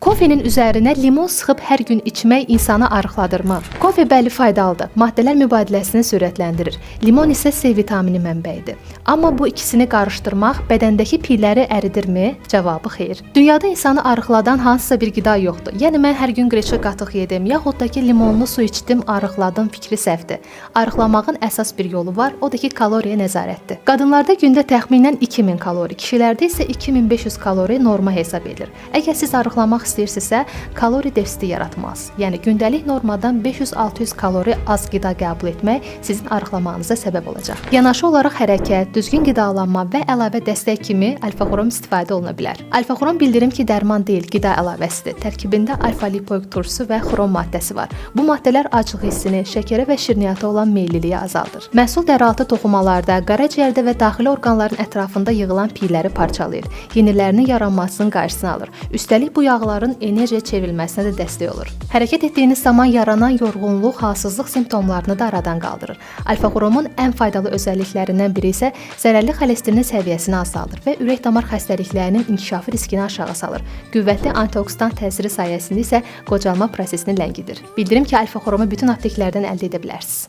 Kofenin üzərinə limon sıxıb hər gün içmək insanı arıqladırmı? Kofe bəli faydalıdır. Maddələr mübadiləsini sürətləndirir. Limon isə C vitamini mənbəyidir. Amma bu ikisini qarışdırmaq bədəndəki pilləri əridirmi? Cavabı xeyr. Dünyada insanı arıqladan hansısa bir qida yoxdur. Yəni mən hər gün qreçka qatıq yedim, yaxud da ki limonlu su içdim, arıqladım fikri səhvdir. Arıqlamağın əsas bir yolu var, o da ki kaloriya nəzarətdir. Qadınlarda gündə təxminən 2000 kalori, kişilərdə isə 2500 kalori norma hesab edilir. Əgər siz arıqlamaq istəyirsinizsə, kalori defisiti yaratmaz. Yəni gündəlik normadan 500-600 kalori az qida qəbul etmək sizin arıqlamağınıza səbəb olacaq. Yanaşı olaraq hərəkət, düzgün qidalanma və əlavə dəstək kimi alfa-xorom istifadə oluna bilər. Alfa-xorom bildirim ki, dərman deyil, qida əlavəsidir. Tərkibində alfa-lipoik turşusu və xrom maddəsi var. Bu maddələr aclıq hissini, şəkərə və şirniyyata olan meylliliyi azaldır. Məhsul dəraltı toxumalarda, qaraciyərdə və daxili orqanların ətrafında yığılan pilləri parçalayır. Yenilərinin yaranmasının qarşısını alır. Üstəlik bu yağlar enerjiyə çevrilməsinə də dəstək olur. Hərəkət etdiyiniz zaman yaranan yorğunluq, halsızlıq simptomlarını da aradan qaldırır. Alfa-xorumun ən faydalı özəlliklərindən biri isə zərərli xolesterinin səviyyəsini azaldır və ürək-damar xəstəliklərinin inkişafı riskini aşağı salır. Qüvvətli antioksidant təsiri sayəsində isə qocalma prosesini ləngidir. Bildirim ki, alfa-xorumu bütün apteklərdən əldə edə bilərsiniz.